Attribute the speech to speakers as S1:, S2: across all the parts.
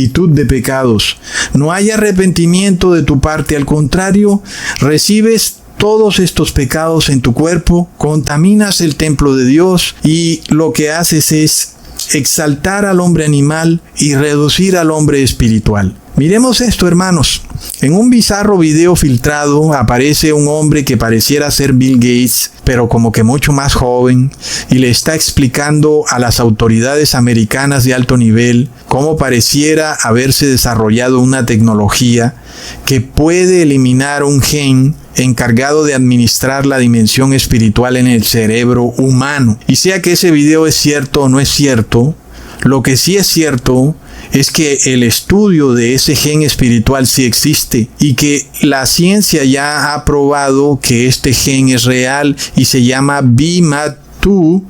S1: multitud de pecados. No hay arrepentimiento de tu parte, al contrario, recibes todos estos pecados en tu cuerpo, contaminas el templo de Dios y lo que haces es exaltar al hombre animal y reducir al hombre espiritual. Miremos esto, hermanos. En un bizarro video filtrado aparece un hombre que pareciera ser Bill Gates, pero como que mucho más joven, y le está explicando a las autoridades americanas de alto nivel cómo pareciera haberse desarrollado una tecnología que puede eliminar un gen encargado de administrar la dimensión espiritual en el cerebro humano. Y sea que ese video es cierto o no es cierto, lo que sí es cierto es que el estudio de ese gen espiritual sí existe y que la ciencia ya ha probado que este gen es real y se llama BMAD2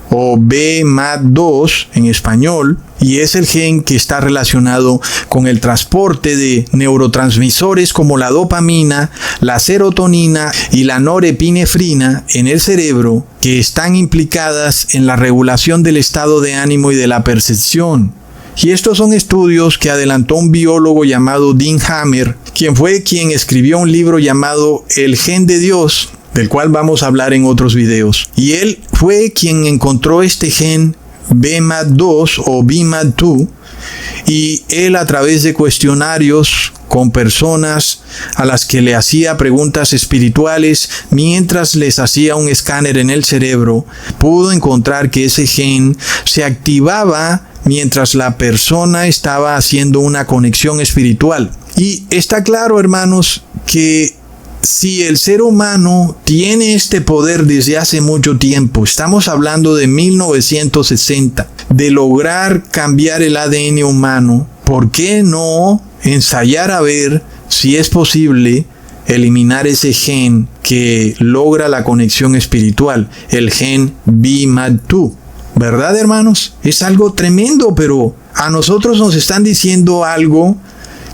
S1: o BMAD2 en español, y es el gen que está relacionado con el transporte de neurotransmisores como la dopamina, la serotonina y la norepinefrina en el cerebro, que están implicadas en la regulación del estado de ánimo y de la percepción. Y estos son estudios que adelantó un biólogo llamado Dean Hammer, quien escribió un libro llamado El Gen de Dios, del cual vamos a hablar en otros videos. Y él fue quien encontró este gen BMAD2 o BMAD2, y él, a través de cuestionarios con personas a las que le hacía preguntas espirituales mientras les hacía un escáner en el cerebro, pudo encontrar que ese gen se activaba mientras la persona estaba haciendo una conexión espiritual. Y está claro, hermanos, que si el ser humano tiene este poder desde hace mucho tiempo, estamos hablando de 1960, de lograr cambiar el ADN humano, ¿por qué no ensayar a ver si es posible eliminar ese gen que logra la conexión espiritual, el gen BMAD2? ¿Verdad, hermanos? Es algo tremendo, pero a nosotros nos están diciendo algo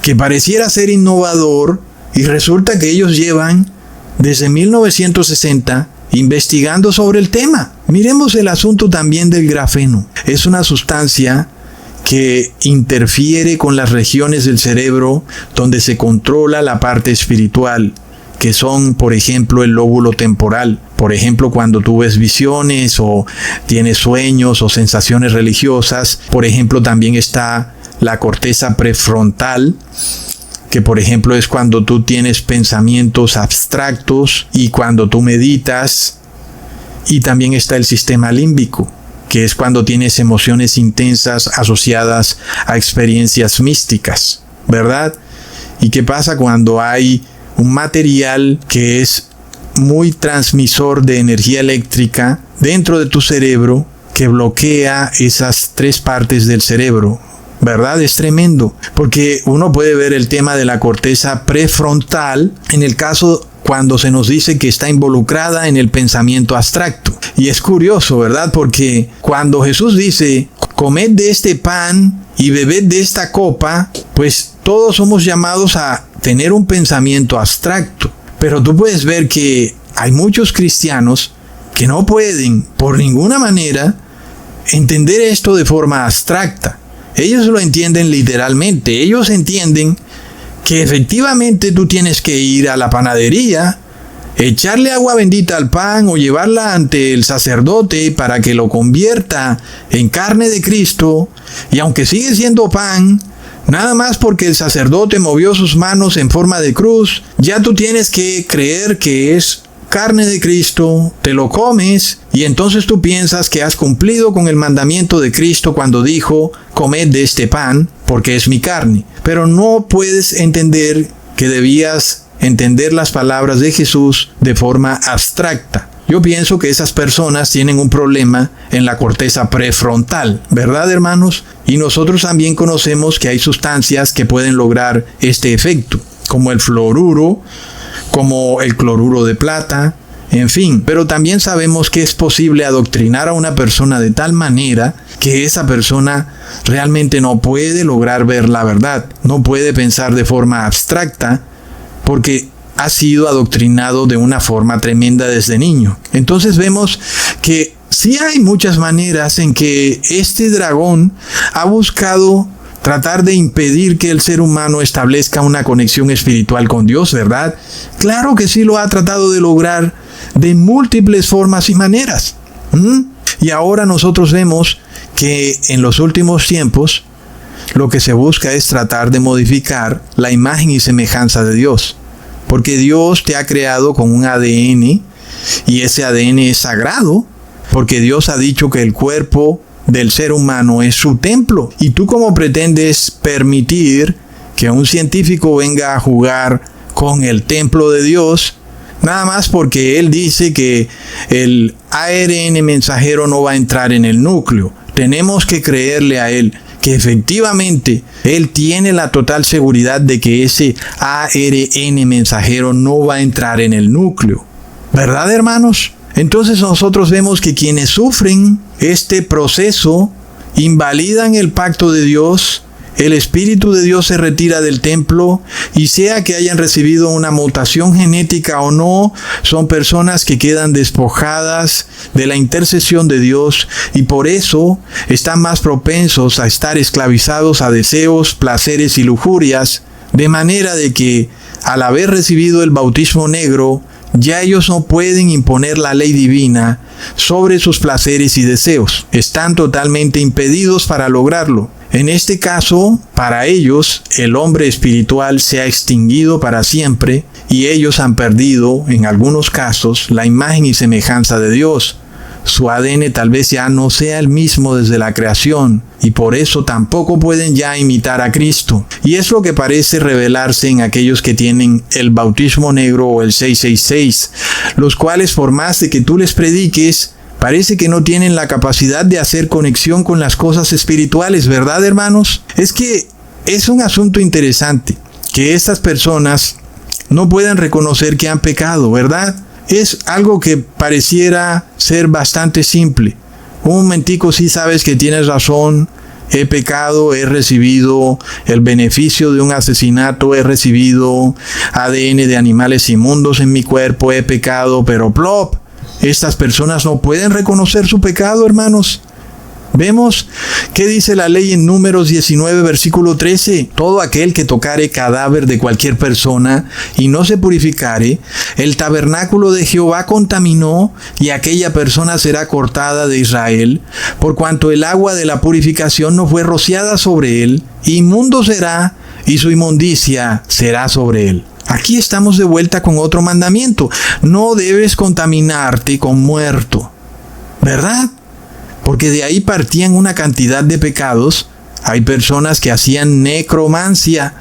S1: que pareciera ser innovador y resulta que ellos llevan desde 1960 investigando sobre el tema. Miremos el asunto también del grafeno. Es una sustancia que interfiere con las regiones del cerebro donde se controla la parte espiritual, que son, por ejemplo, el lóbulo temporal. Por ejemplo, cuando tú ves visiones o tienes sueños o sensaciones religiosas. Por ejemplo, también está la corteza prefrontal, que por ejemplo es cuando tú tienes pensamientos abstractos y cuando tú meditas. Y también está el sistema límbico, que es cuando tienes emociones intensas asociadas a experiencias místicas, ¿verdad? ¿Y qué pasa cuando hay un material que es muy transmisor de energía eléctrica dentro de tu cerebro que bloquea esas tres partes del cerebro? ¿Verdad? Es tremendo, porque uno puede ver el tema de la corteza prefrontal en el caso cuando se nos dice que está involucrada en el pensamiento abstracto. Y es curioso, ¿verdad? Porque cuando Jesús dice, comed de este pan y bebed de esta copa, pues todos somos llamados a tener un pensamiento abstracto. Pero tú puedes ver que hay muchos cristianos que no pueden, por ninguna manera, entender esto de forma abstracta. Ellos lo entienden literalmente. Ellos entienden que efectivamente tú tienes que ir a la panadería, echarle agua bendita al pan o llevarla ante el sacerdote para que lo convierta en carne de Cristo, y aunque sigue siendo pan, nada más porque el sacerdote movió sus manos en forma de cruz, ya tú tienes que creer que es carne de Cristo, te lo comes y entonces tú piensas que has cumplido con el mandamiento de Cristo cuando dijo, comed de este pan porque es mi carne. Pero no puedes entender que debías entender las palabras de Jesús de forma abstracta. Yo pienso que esas personas tienen un problema en la corteza prefrontal, ¿verdad, hermanos? Y nosotros también conocemos que hay sustancias que pueden lograr este efecto, como el fluoruro, como el cloruro de plata, en fin. Pero también sabemos que es posible adoctrinar a una persona de tal manera que esa persona realmente no puede lograr ver la verdad, no puede pensar de forma abstracta, porque ha sido adoctrinado de una forma tremenda desde niño. Entonces vemos que sí hay muchas maneras en que este dragón ha buscado tratar de impedir que el ser humano establezca una conexión espiritual con Dios, ¿verdad? Claro que sí lo ha tratado de lograr de múltiples formas y maneras. Y ahora nosotros vemos que en los últimos tiempos lo que se busca es tratar de modificar la imagen y semejanza de Dios. Porque Dios te ha creado con un ADN y ese ADN es sagrado. Porque Dios ha dicho que el cuerpo del ser humano es su templo. Y tú cómo pretendes permitir que un científico venga a jugar con el templo de Dios, nada más porque él dice que el ARN mensajero no va a entrar en el núcleo. Tenemos que creerle a él que efectivamente él tiene la total seguridad de que ese ARN mensajero no va a entrar en el núcleo. ¿Verdad, hermanos? Entonces nosotros vemos que quienes sufren este proceso invalidan el pacto de Dios, el Espíritu de Dios se retira del templo y sea que hayan recibido una mutación genética o no, son personas que quedan despojadas de la intercesión de Dios y por eso están más propensos a estar esclavizados a deseos, placeres y lujurias, de manera de que al haber recibido el bautismo negro, ya ellos no pueden imponer la ley divina sobre sus placeres y deseos. Están totalmente impedidos para lograrlo. En este caso, para ellos, el hombre espiritual se ha extinguido para siempre y ellos han perdido, en algunos casos, la imagen y semejanza de Dios. Su ADN tal vez ya no sea el mismo desde la creación y por eso tampoco pueden ya imitar a Cristo. Y es lo que parece revelarse en aquellos que tienen el bautismo negro o el 666, los cuales por más de que tú les prediques, parece que no tienen la capacidad de hacer conexión con las cosas espirituales, ¿verdad, hermanos? Es que es un asunto interesante que estas personas no puedan reconocer que han pecado, ¿verdad? Es algo que pareciera ser bastante simple. Un momentico, sí sabes que tienes razón, he pecado, he recibido el beneficio de un asesinato, he recibido ADN de animales inmundos en mi cuerpo, he pecado, pero plop. Estas personas no pueden reconocer su pecado, hermanos. Vemos qué dice la ley en Números 19, versículo 13. Todo aquel que tocare cadáver de cualquier persona y no se purificare, el tabernáculo de Jehová contaminó y aquella persona será cortada de Israel, por cuanto el agua de la purificación no fue rociada sobre él, inmundo será y su inmundicia será sobre él. Aquí estamos de vuelta con otro mandamiento. No debes contaminarte con muerto, ¿verdad? Porque de ahí partían una cantidad de pecados. Hay personas que hacían necromancia.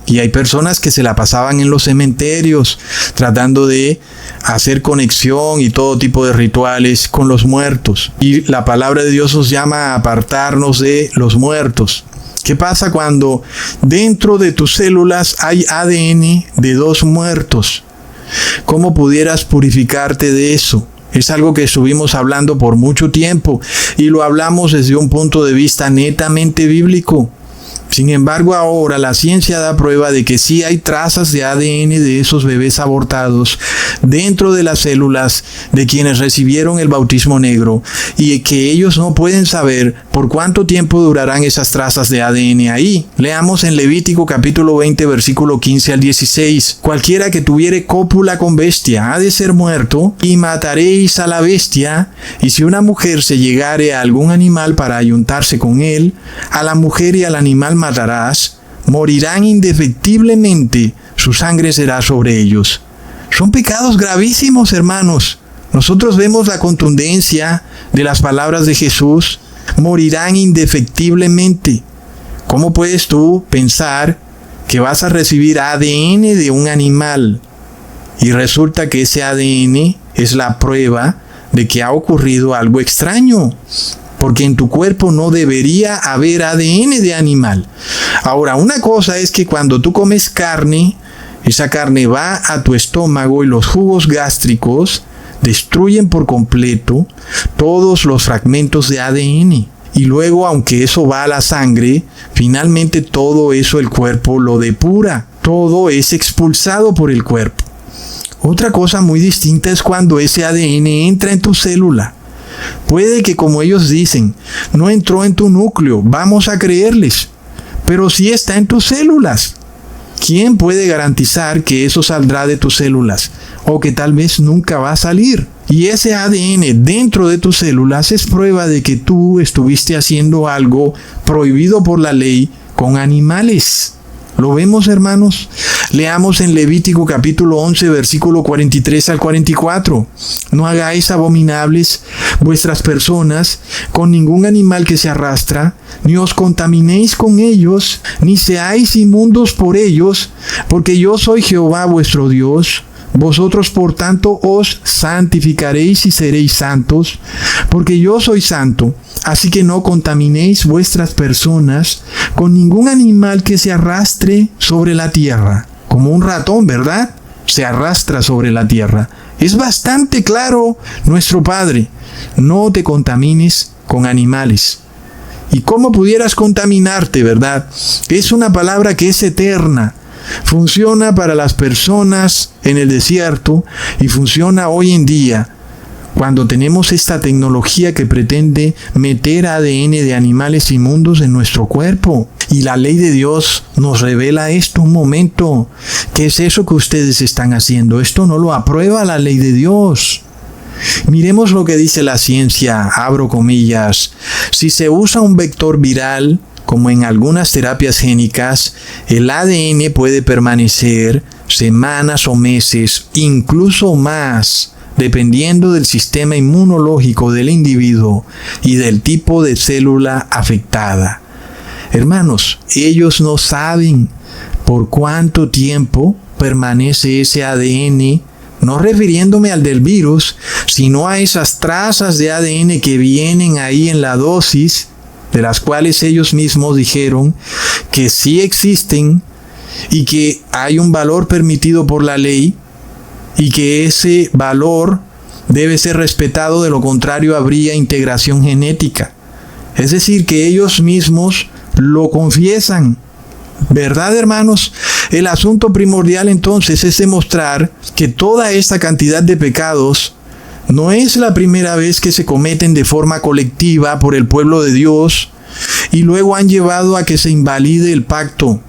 S1: Y hay personas que se la pasaban en los cementerios tratando de hacer conexión y todo tipo de rituales con los muertos. Y la palabra de Dios nos llama a apartarnos de los muertos. ¿Qué pasa cuando dentro de tus células hay ADN de dos muertos? ¿Cómo pudieras purificarte de eso? Es algo que estuvimos hablando por mucho tiempo y lo hablamos desde un punto de vista netamente bíblico. Sin embargo, ahora la ciencia da prueba de que sí hay trazas de ADN de esos bebés abortados dentro de las células de quienes recibieron el bautismo negro y que ellos no pueden saber por cuánto tiempo durarán esas trazas de ADN ahí. Leamos en Levítico capítulo 20, versículo 15 al 16. Cualquiera que tuviere cópula con bestia ha de ser muerto, y mataréis a la bestia, y si una mujer se llegare a algún animal para ayuntarse con él, a la mujer y al animal matarás, morirán indefectiblemente, su sangre será sobre ellos. Son pecados gravísimos, hermanos. Nosotros vemos la contundencia de las palabras de Jesús. Morirán indefectiblemente. ¿Cómo puedes tú pensar que vas a recibir ADN de un animal y resulta que ese ADN es la prueba de que ha ocurrido algo extraño? Porque en tu cuerpo no debería haber ADN de animal. Ahora, una cosa es que cuando tú comes carne, esa carne va a tu estómago y los jugos gástricos destruyen por completo todos los fragmentos de ADN. Y luego, aunque eso va a la sangre, finalmente todo eso el cuerpo lo depura. Todo es expulsado por el cuerpo. Otra cosa muy distinta es cuando ese ADN entra en tu célula. Puede que, como ellos dicen, no entró en tu núcleo, vamos a creerles. pero sí está en tus células. ¿Quién puede garantizar que eso saldrá de tus células? O que tal vez nunca va a salir. Y ese ADN dentro de tus células es prueba de que tú estuviste haciendo algo prohibido por la ley con animales. ¿Lo vemos, hermanos? Leamos en Levítico capítulo 11, versículo 43 al 44. No hagáis abominables vuestras personas con ningún animal que se arrastra, ni os contaminéis con ellos, ni seáis inmundos por ellos, porque yo soy Jehová vuestro Dios. Vosotros, por tanto, os santificaréis y seréis santos, porque yo soy santo. Así que no contaminéis vuestras personas con ningún animal que se arrastre sobre la tierra. Como un ratón, ¿verdad? Se arrastra sobre la tierra. Es bastante claro nuestro Padre. No te contamines con animales. ¿Y cómo pudieras contaminarte, verdad? Es una palabra que es eterna. Funciona para las personas en el desierto y funciona hoy en día cuando tenemos esta tecnología que pretende meter ADN de animales inmundos en nuestro cuerpo. Y la ley de Dios nos revela esto un momento. ¿Qué es eso que ustedes están haciendo? Esto no lo aprueba la ley de Dios. Miremos lo que dice la ciencia, abro comillas. Si se usa un vector viral, como en algunas terapias génicas, el ADN puede permanecer semanas o meses, incluso más, dependiendo del sistema inmunológico del individuo y del tipo de célula afectada. Hermanos, ellos no saben por cuánto tiempo permanece ese ADN, no refiriéndome al del virus, sino a esas trazas de ADN que vienen ahí en la dosis, de las cuales ellos mismos dijeron que sí existen y que hay un valor permitido por la ley y que ese valor debe ser respetado, de lo contrario habría integración genética. Es decir, que ellos mismos lo confiesan. ¿Verdad, hermanos? El asunto primordial entonces es demostrar que toda esta cantidad de pecados no es la primera vez que se cometen de forma colectiva por el pueblo de Dios y luego han llevado a que se invalide el pacto.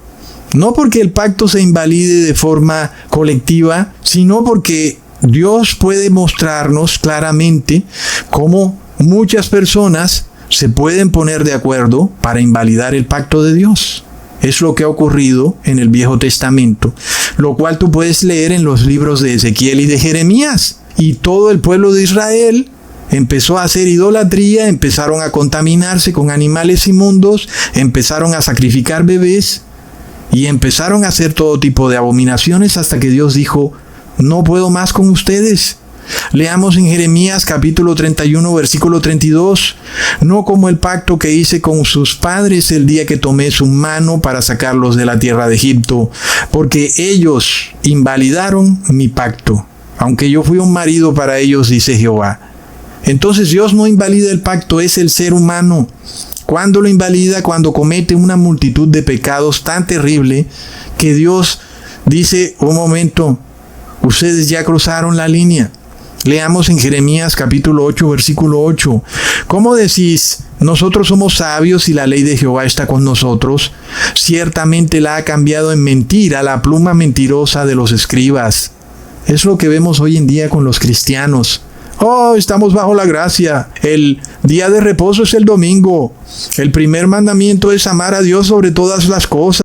S1: No porque el pacto se invalide de forma colectiva, sino porque Dios puede mostrarnos claramente cómo muchas personas se pueden poner de acuerdo para invalidar el pacto de Dios. Es lo que ha ocurrido en el Viejo Testamento, lo cual tú puedes leer en los libros de Ezequiel y de Jeremías. Y todo el pueblo de Israel empezó a hacer idolatría, empezaron a contaminarse con animales inmundos, empezaron a sacrificar bebés y empezaron a hacer todo tipo de abominaciones hasta que Dios dijo, no puedo más con ustedes. Leamos en Jeremías capítulo 31, versículo 32. No como el pacto que hice con sus padres el día que tomé su mano para sacarlos de la tierra de Egipto, porque ellos invalidaron mi pacto, aunque yo fui un marido para ellos, dice Jehová. Entonces Dios no invalida el pacto, es el ser humano. ¿Cuándo lo invalida? Cuando comete una multitud de pecados tan terrible que Dios dice, un momento, ustedes ya cruzaron la línea. Leamos en Jeremías capítulo 8, versículo 8. ¿Cómo decís, nosotros somos sabios y la ley de Jehová está con nosotros? Ciertamente la ha cambiado en mentira la pluma mentirosa de los escribas. Es lo que vemos hoy en día con los cristianos. Oh, estamos bajo la gracia. El día de reposo es el domingo. El primer mandamiento es amar a Dios sobre todas las cosas.